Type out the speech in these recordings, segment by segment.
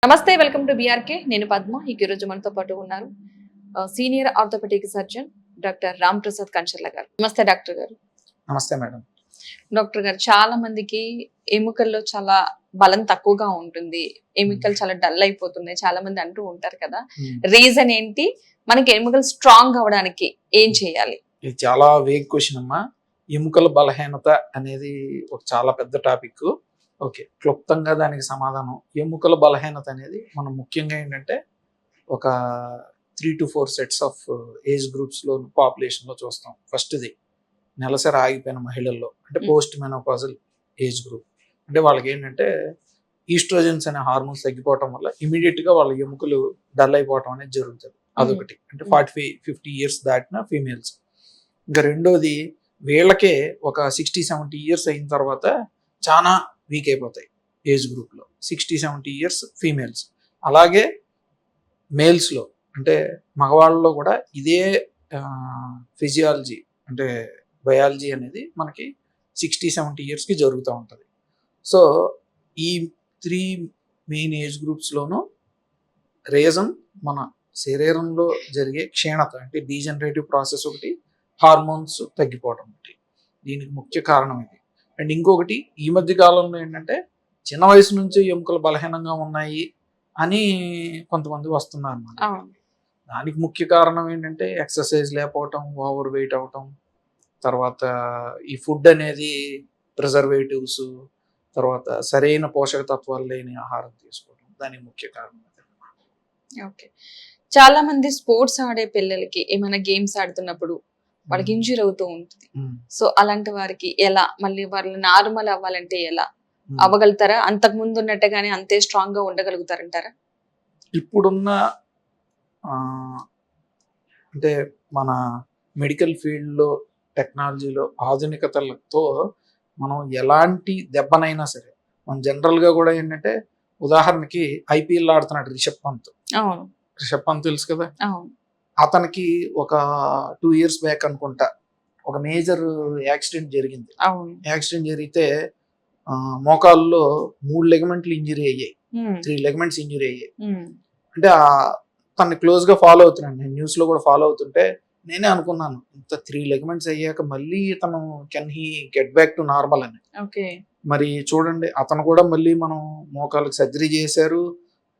నమస్తే, welcome to BRK. నేను పద్మ. ఈ రోజు మనతో పాటు ఉన్నారు senior orthopaedic surgeon doctor Ram Prasad Kancharla గారు. నమస్తే డాక్టర్ గారు. నమస్తే మేడం. డాక్టర్ గారు, చాలా మందికి ఎముకల్లో చాలా బలం తక్కువగా ఉంటుంది, ఎముకలు చాలా డల్ అయిపోతున్నాయి, చాలా మంది అంటూ ఉంటారు కదా. రీజన్ ఏంటి? మనకి ఎముకలు స్ట్రాంగ్ అవడానికి ఏం చేయాలి? ఇది చాలా వేగ్ క్వశ్చన్ అమ్మా. ఎముకల బలహీనత అనేది ఒక చాలా పెద్ద టాపిక్. ఓకే, క్లుప్తంగా దానికి సమాధానం. ఎముకల బలహీనత అనేది మనం ముఖ్యంగా ఏంటంటే ఒక 3 to 4 సెట్స్ ఆఫ్ ఏజ్ గ్రూప్స్లో పాపులేషన్లో చూస్తాం. ఫస్ట్ది నెలసరి ఆగిపోయిన మహిళల్లో, అంటే పోస్ట్ మెనోపాజల్ ఏజ్ గ్రూప్. అంటే వాళ్ళకి ఏంటంటే ఈస్ట్రోజన్స్ అనే హార్మోన్స్ తగ్గిపోవటం వల్ల ఇమీడియట్గా వాళ్ళ ఎముకలు డల్ అయిపోవటం అనేది జరుగుతుంది. అదొకటి. అంటే 45-50 ఇయర్స్ దాటిన ఫీమేల్స్. ఇంకా రెండోది, వీళ్ళకే ఒక 60-70 ఇయర్స్ అయిన తర్వాత చాలా వీక్ అయిపోతాయి ఏజ్ గ్రూప్లో. 60-70 ఇయర్స్ ఫీమేల్స్. అలాగే మేల్స్లో, అంటే మగవాళ్ళలో కూడా ఇదే ఫిజియాలజీ, అంటే బయాలజీ అనేది మనకి 60-70 ఇయర్స్కి జరుగుతూ ఉంటుంది. సో ఈ 3 మెయిన్ ఏజ్ గ్రూప్స్లోనూ రీజన్ మన శరీరంలో జరిగే క్షీణత, అంటే డీజనరేటివ్ ప్రాసెస్ ఒకటి, హార్మోన్స్ తగ్గిపోవడం ఒకటి దీనికి ముఖ్య కారణం ఇది. అండ్ ఇంకొకటి, ఈ మధ్య కాలంలో ఏంటంటే చిన్న వయసు నుంచి ఎముకలు బలహీనంగా ఉన్నాయి అని కొంతమంది వస్తున్నారు అన్నమాట. దానికి ముఖ్య కారణం ఏంటంటే ఎక్సర్సైజ్ లేకపోవటం, ఓవర్ వెయిట్ అవటం, తర్వాత ఈ ఫుడ్ అనేది ప్రిజర్వేటివ్స్, తర్వాత సరైన పోషక తత్వాలు లేని ఆహారం తీసుకోవడం దానికి ముఖ్య కారణం. ఓకే, చాలా మంది స్పోర్ట్స్ ఆడే పిల్లలకి ఏమైనా గేమ్స్ ఆడుతున్నప్పుడు వాళ్ళకి ఇంజూరీ అవుతూ ఉంటుంది. సో అలాంటి వారికి ఎలా, మళ్ళీ వాళ్ళు నార్మల్ అవ్వాలంటే ఎలా అవ్వగలుగుతారా? అంతకు ముందు ఉన్నట్టుగానే అంతే స్ట్రాంగ్ గా ఉండగలుగుతారంటారా? ఇప్పుడున్న అంటే మన మెడికల్ ఫీల్డ్లో, టెక్నాలజీలో ఆధునికతలతో మనం ఎలాంటి దెబ్బనైనా సరే, మనం జనరల్గా కూడా ఏంటంటే, ఉదాహరణకి ఐపీఎల్ ఆడుతున్నాడు రిషబ్ పంత్. రిషబ్ పంత్ తెలుసు కదా. అతనికి ఒక 2 years బ్యాక్ అనుకుంటా ఒక మేజర్ యాక్సిడెంట్ జరిగింది. యాక్సిడెంట్ జరిగితే మోకాల్లో 3 లెగమెంట్లు ఇంజరీ అయ్యాయి, 3 లెగమెంట్స్ ఇంజరీ అయ్యాయి. అంటే తనని క్లోజ్ గా ఫాలో అవుతున్నాను, నేను న్యూస్ లో కూడా ఫాలో అవుతుంటే నేనే అనుకున్నాను, ఇంత 3 లెగమెంట్స్ అయ్యాక మళ్ళీ తను can he get back to normal అని. మరి చూడండి, అతను కూడా మళ్ళీ మనం మోకాళ్ళకి సర్జరీ చేశారు,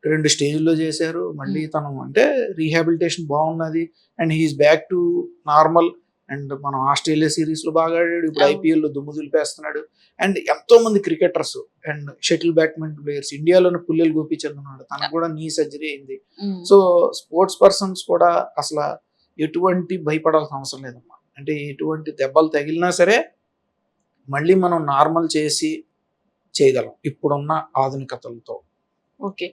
2 స్టేజ్లో చేశారు. మళ్ళీ తను అంటే రీహాబిలిటేషన్ బాగున్నది, and he's back to normal. And మనం ఆస్ట్రేలియా సిరీస్లో బాగా ఆడాడు, ఇప్పుడు ఐపీఎల్లో దుమ్ము దులిపేస్తున్నాడు. అండ్ ఎంతో మంది cricketers and shuttle badminton players, ఇండియాలోని పుల్లెలు గోపీచంద్ ఉన్నాడు, తనకు కూడా నీ సర్జరీ అయింది. సో స్పోర్ట్స్ పర్సన్స్ కూడా అసలు ఎటువంటి భయపడాల్సిన అవసరం లేదమ్మా. అంటే ఎటువంటి దెబ్బలు తగిలినా సరే మళ్ళీ మనం నార్మల్ చేసి చేయగలం ఇప్పుడున్న ఆధునికతలతో. ఓకే,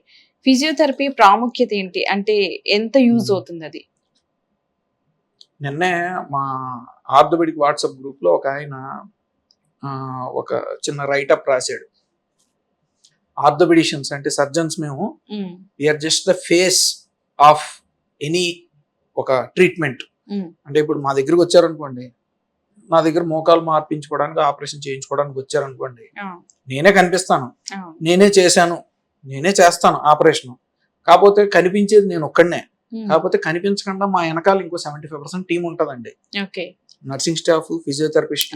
ఫిజియోథెరపీ ప్రాముఖ్యత ఏంటి? అంటే ఎంత యూజ్ అవుతుంది అది? నిన్నే మా ఆర్థోపెడిక్ వాట్సాప్ గ్రూప్లో ఒక ఆయన ఒక చిన్న రైటప్ రాశాడు. ఆర్థోపెడిషియన్స్ అంటే సర్జన్స్ మేము, we're just the face of any ఒక ట్రీట్మెంట్. అంటే ఇప్పుడు మా దగ్గరకు వచ్చారనుకోండి, నా దగ్గర మోకాలు మార్పించుకోవడానికి, ఆపరేషన్ చేయించుకోవడానికి వచ్చారనుకోండి, నేనే కనిపిస్తాను, నేనే చేశాను, నేనే చేస్తాను ఆపరేషన్. కాకపోతే కనిపించేది నేను ఒక్కడనే. కాకపోతే కనిపించకుండా మా వెనకాల ఇంకో 75% టీం ఉంటుందండి. నర్సింగ్ స్టాఫ్, ఫిజియోథెరపిస్ట్,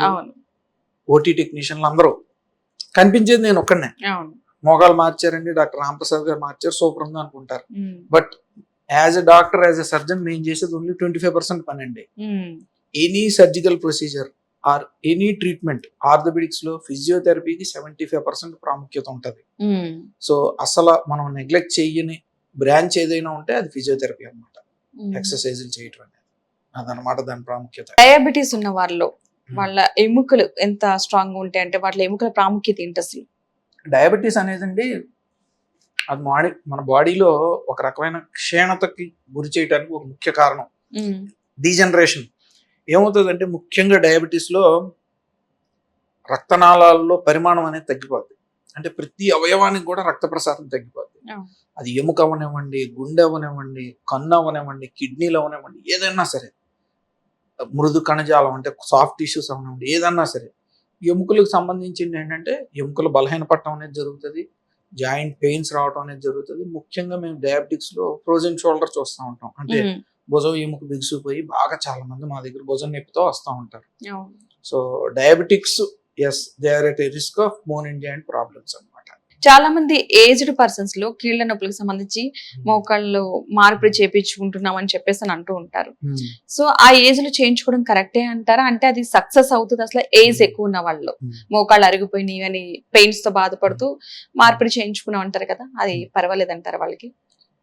ఓటీ టెక్నీషియన్లు అందరూ. కనిపించేది నేను ఒక్కడనే. మోకాలు మార్చారండి, డాక్టర్ రామ్ ప్రసాద్ గారు మార్చారు, సూపర్ ఉంది అనుకుంటారు. But as a doctor, as a surgeon మేము చేసేది ఓన్లీ 25% పని అండి. Any surgical procedure or any treatment, orthopaedics లో ఫిజియోథెరపీకి 75% ప్రాముఖ్యత ఉంటుంది. సో అసలు మనం నెగ్లెక్ట్ చేయని బ్రాంచ్ ఏదైనా ఉంటే అది ఫిజియోథెరపీ అనమాట. ఎక్సర్సైజులు చేయటం అనేది అదనమాట దాని ప్రాముఖ్యత. డయాబెటీస్ ఉన్న వాళ్ళలో వాళ్ళ ఎముకలు ఎంత స్ట్రాంగ్ ఉంటాయి, అంటే వాళ్ళ ఎముకల ప్రాముఖ్యత ఏంటి అసలు? డయాబెటీస్ అనేదండి, అది మన బాడీలో ఒక రకమైన క్షీణతకి గురి చేయడానికి ఒక ముఖ్య కారణం. డీజనరేషన్ ఏమవుతుందంటే, ముఖ్యంగా డయాబెటీస్లో రక్తనాళాల్లో పరిమాణం అనేది తగ్గిపోద్ది. అంటే ప్రతి అవయవానికి కూడా రక్త ప్రసారం తగ్గిపోద్ది. అది ఎముక అవనివ్వండి, గుండె అవనివ్వండి, కన్ను అవనివ్వండి, కిడ్నీలు అవనివ్వండి, ఏదైనా సరే, మృదు కణజాలం అంటే సాఫ్ట్ టిష్యూస్ అవనివ్వండి, ఏదన్నా సరే, ఎముకలకు సంబంధించింది ఏంటంటే ఎముకలు బలహీనపడటం అనేది జరుగుతుంది. జాయింట్ పెయిన్స్ రావడం అనేది జరుగుతుంది. ముఖ్యంగా మేము డయాబెటిక్స్ లో ఫ్రోజన్ షోల్డర్ చూస్తూ ఉంటాం. అంటే భుజం ఎముక బిగుసిపోయి బాగా చాలా మంది మా దగ్గర భుజం నొప్పితో వస్తూ ఉంటారు. So diabetics as they are at risk of bone and joint problems అన్నమాట. చాలా మంది ఏజ్డ్ పర్సన్స్ లో కీళ్ళ నొప్పులకు సంబంధించి మోకాళ్ళు మార్పిడి చేపించుకుంటున్నాం అని చెప్పేసి అని అంటూ ఉంటారు. సో ఆ ఏజ్ లో చేయించుకోవడం కరెక్టే అంటారా? అంటే అది సక్సెస్ అవుతుంది అసలు ఏజ్ ఎక్కువ ఉన్న వాళ్ళు, మోకాళ్ళు అరిగిపోయినాయి అని పెయిన్స్ తో బాధపడుతూ మార్పిడి చేయించుకున్నాం అంటారు కదా, అది పర్వాలేదు అంటారా వాళ్ళకి?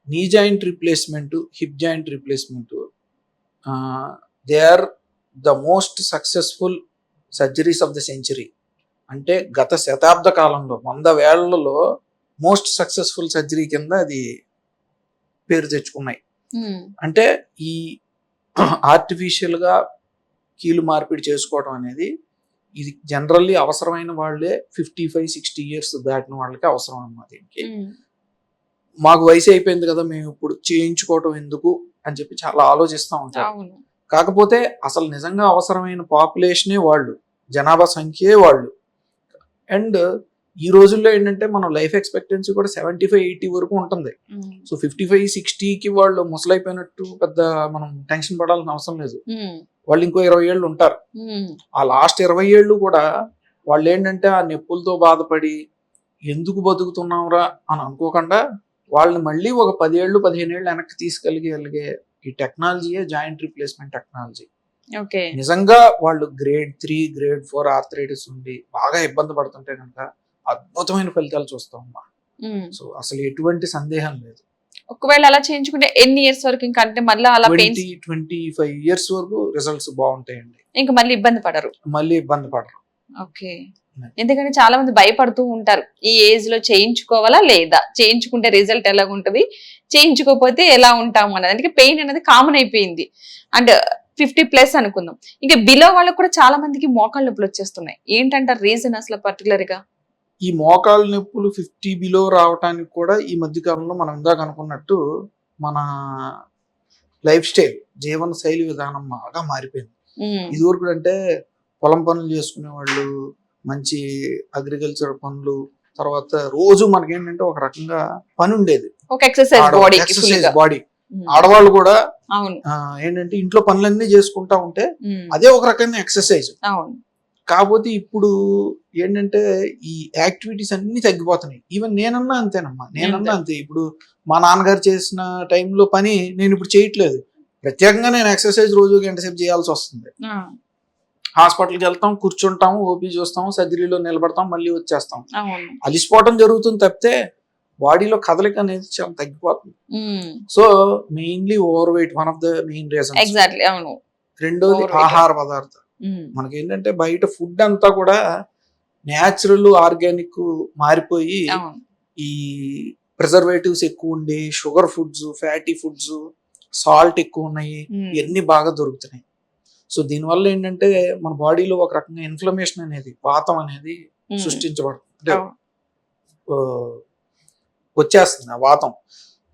Knee joint replacement, hip joint replacement they are the most successful surgeries of the century. అంటే గత శతాబ్ద కాలంలో 100 ఏళ్లలో మోస్ట్ సక్సెస్ఫుల్ సర్జరీ కింద అది పేరు తెచ్చుకున్నాయి. అంటే ఈ ఆర్టిఫిషియల్ గా కీలు మార్పిడి చేసుకోవడం అనేది ఇది జనరల్లీ అవసరమైన వాళ్ళే 55-60 ఇయర్స్ దాటిన వాళ్ళకి అవసరం అన్నమాట. దీనికి మాకు వయసు అయిపోయింది కదా, మేము ఇప్పుడు చేయించుకోవటం ఎందుకు అని చెప్పి చాలా ఆలోచిస్తూ ఉంటారు. కాకపోతే అసలు నిజంగా అవసరమైన పాపులేషనే వాళ్ళు, జనాభా సంఖ్యే వాళ్ళు. అండ్ ఈ రోజుల్లో ఏంటంటే మనం లైఫ్ ఎక్స్పెక్టెన్సీ కూడా 75-80 వరకు ఉంటుంది. సో 55-60కి వాళ్ళు ముసలైపోయినట్టు పెద్ద మనం టెన్షన్ పడాల్సిన అవసరం లేదు. వాళ్ళు ఇంకో 20 ఏళ్ళు ఉంటారు. ఆ లాస్ట్ 20 ఏళ్ళు కూడా వాళ్ళు ఏంటంటే ఆ నొప్పులతో బాధపడి ఎందుకు బతుకుతున్నాంరా అని అనుకోకుండా వాళ్ళని మళ్ళీ ఒక 10 ఏళ్ళు 15 ఏళ్ళు వెనక్కి తీసుకెళ్ళగలిగే ఈ టెక్నాలజీయే జాయింట్ రిప్లేస్మెంట్ టెక్నాలజీ. నిజంగా వాళ్ళు గ్రేడ్ 3, గ్రేడ్ 4 ఆర్థరైటిస్ ఉండి బాగా ఇబ్బంది పడుతుంటే కనుక అద్భుతమైన ఫలితాలు చూస్తామమ్మా. సో అసలు ఎటువంటి సందేహం లేదు. ఒకవేళ అలా చేయించుకుంటే ఎన్ని ఇయర్స్ వరకు ఇంకా, అంటే మళ్ళీ అలా 25 ఇయర్స్ వరకు రిజల్ట్స్ బాగుంటాయండి. ఇంకా మళ్ళీ ఇబ్బంది పడరు. ఓకే. ఎందుకంటే చాలా మంది భయపడుతూ ఉంటారు, ఈ ఏజ్ లో చేయించుకోవాలా లేదా, చేయించుకుంటే రిజల్ట్ ఎలా ఉంటది, చేయించుకోకపోతే ఎలా ఉంటాము అన్నది. అందుకే పెయిన్ అనేది కామన్ అయిపోయింది. అండ్ 50+ అనుకుందాం, ఇంకా బిలో వాళ్ళకు కూడా చాలా మందికి మోకాళ్ళ నొప్పులు వచ్చేస్తున్నాయి. ఏంటంటారు రీజన్ అసలు పర్టికులర్ గా? ఈ మోకాళ్ళ నొప్పులు 50 బిలో రావడానికి కూడా ఈ మధ్య కాలంలో మనం ఇందాక అనుకున్నట్టు మన లైఫ్ స్టైల్, జీవన శైలి విధానం బాగా మారిపోయింది. ఇదివరకు అంటే పొలం పనులు చేసుకునే వాళ్ళు, మంచి అగ్రికల్చర్ పనులు, తర్వాత రోజు మనకేంటంటే ఒక రకంగా పని ఉండేది, ఒక ఎక్సర్సైజ్ బాడీ. ఆడవాళ్ళు కూడా ఏంటంటే ఇంట్లో పనులన్నీ చేసుకుంటా ఉంటే అదే ఒక రకమైన ఎక్సర్సైజ్. కాకపోతే ఇప్పుడు ఏంటంటే ఈ యాక్టివిటీస్ అన్ని తగ్గిపోతున్నాయి. ఈవెన్ నేనన్నా అంతేనమ్మా, అంతే. ఇప్పుడు మా నాన్నగారు చేసిన టైంలో పని నేను ఇప్పుడు చేయట్లేదు. ప్రత్యేకంగా నేను ఎక్సర్సైజ్ రోజు గంట సేపు చేయాల్సి వస్తుంది. హాస్పిటల్కి వెళ్తాం, కూర్చుంటాము, ఓపీ చూస్తాము, సర్జరీలో నిలబడతాం, మళ్ళీ వచ్చేస్తాం. అలిసిపోవటం జరుగుతుంది తప్పితే బాడీలో కదలిక అనేది చాలా తగ్గిపోతుంది. So mainly over weight one of the main reason. రెండోది ఆహార పదార్థాలు. మనకి ఏంటంటే బయట ఫుడ్ అంతా కూడా న్యాచురల్, ఆర్గానిక్ మారిపోయి ఈ ప్రిజర్వేటివ్స్ ఎక్కువ ఉండి, sugar foods, fatty foods, salt ఎక్కువ ఉన్నాయి, ఇవన్నీ బాగా దొరుకుతున్నాయి. సో దీనివల్ల ఏంటంటే మన బాడీలో ఒక రకంగా ఇన్ఫ్లమేషన్ అనేది, వాతం అనేది సృష్టించబడుతుంది, వచ్చేస్తుంది ఆ వాతం.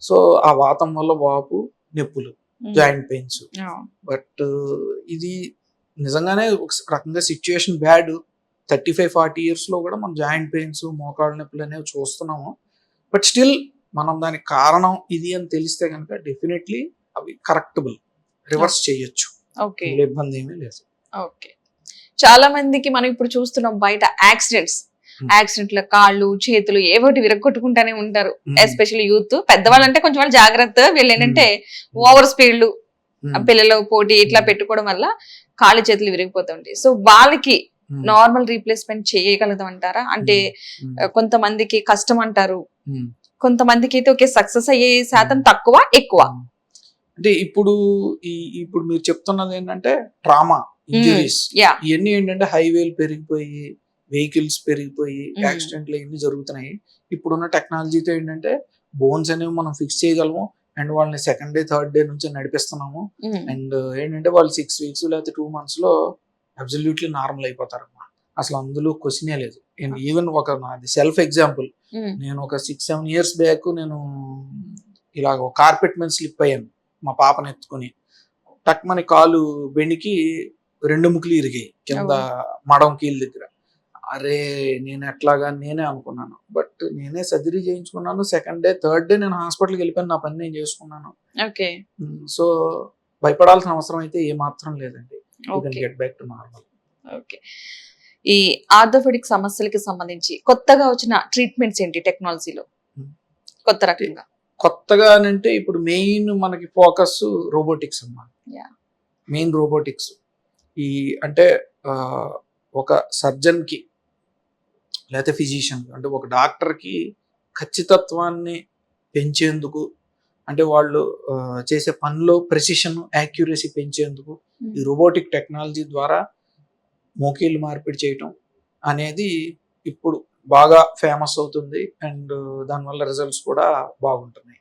సో ఆ వాతం వల్ల వాపు, నొప్పులు, జాయింట్ పెయిన్స్. బట్ ఇది నిజంగానే ఒక రకంగా సిచ్యుయేషన్ బ్యాడ్. 35-40 ఇయర్స్ లో కూడా మనం జాయింట్ పెయిన్స్, మోకాళ్ళ నొప్పులు అనేవి చూస్తున్నాము. బట్ స్టిల్ మనం దానికి కారణం ఇది అని తెలిస్తే కనుక డెఫినెట్లీ అవి కరెక్టబుల్, రివర్స్ చేయొచ్చు, ఇబ్బంది ఏమీ లేదు. ఓకే. చాలా మందికి మనం ఇప్పుడు చూస్తున్నాం బయట యాక్సిడెంట్ల కాళ్ళు, చేతులు ఏవోటి విరగొట్టుకుంటానే ఉంటారు. Especially youth. పెద్దవాళ్ళంటే కొంచెం వాళ్ళు జాగ్రత్త, వీళ్ళు ఏంటంటే ఓవర్ స్పీడ్లు, పిల్లలు పోటీ ఇట్లా పెట్టుకోవడం వల్ల కాళ్ళు చేతులు విరిగిపోతుంటాయి. సో వాళ్ళకి నార్మల్ రీప్లేస్మెంట్ చేయగలుగుతాం అంటారా? అంటే కొంతమందికి కష్టం అంటారు, కొంతమందికి అయితే ఓకే సక్సెస్ అయ్యే శాతం తక్కువ, ఎక్కువ. అంటే ఇప్పుడు మీరు చెప్తున్నది ఏంటంటే ట్రామా, ఇంజరీస్, ఇవన్నీ ఏంటంటే హైవేలు పెరిగిపోయి, వెహికల్స్ పెరిగిపోయి, యాక్సిడెంట్లు ఇవన్నీ జరుగుతున్నాయి. ఇప్పుడున్న టెక్నాలజీతో ఏంటంటే బోన్స్ అనేవి మనం ఫిక్స్ చేయగలము. అండ్ వాళ్ళని 2nd డే 3rd డే నుంచి నడిపిస్తున్నాము. అండ్ ఏంటంటే వాళ్ళు 6 వీక్స్ లేకపోతే 2 months లో అబ్సల్యూట్లీ నార్మల్ అయిపోతారమ్మా. అసలు అందులో క్వశ్చనే లేదు. ఈవెన్ ఒక నాది సెల్ఫ్ ఎగ్జాంపుల్, నేను ఒక 6-7 years బ్యాక్ నేను ఇలాగ కార్పెట్ మీద స్లిప్ అయ్యాను మా పాపను ఎత్తుకుని. టక్మని కాలు బెణికి 2 ముక్కులు ఇరిగాయి కింద మడం కీళ్ళ దగ్గర. అరే నేను ఎట్లాగా నేనే అనుకున్నాను. బట్ నేనే సర్జరీ చేయించుకున్నాను. సెకండ్ డే, థర్డ్ డే నేను హాస్పిటల్‌కి వెళ్ళిపోయాను. నా పని నేను చేసుకున్నాను. ఓకే. సో, భయపడాల్సిన అవసరం అయితే ఏమాత్రం లేదండి. You can okay. Get back to normal. Okay. ఈ ఆర్థోపెడిక్ సమస్యలకి సంబంధించి కొత్తగా వచ్చిన ట్రీట్మెంట్స్ ఏంటి టెక్నాలజీలో? హ్మ్. కొత్త రకంగా. కొత్తగా అనంటే ఇప్పుడు మెయిన్ మనకి ఫోకస్ రోబోటిక్స్ అన్నమాట. యాహ్! Main robotics. ఈ అంటే ఒక సర్జన్‌కి లేతే ఫిజిషియన్‌కి అంటే ఒక డాక్టర్‌కి ఖచ్చితత్వాన్ని పెంచేందుకు అంటే వాళ్ళు చేసే పనిలో ప్రెసిషన్, యాక్యురసీ పెంచేందుకు ఈ రోబోటిక్ టెక్నాలజీ ద్వారా మోకాళ్ళు మార్పిడి చేయటం అనేది ఇప్పుడు బాగా ఫేమస్ అవుతుంది. అండ్ దానివల్ల రిజల్ట్స్ కూడా బాగుంటున్నాయి.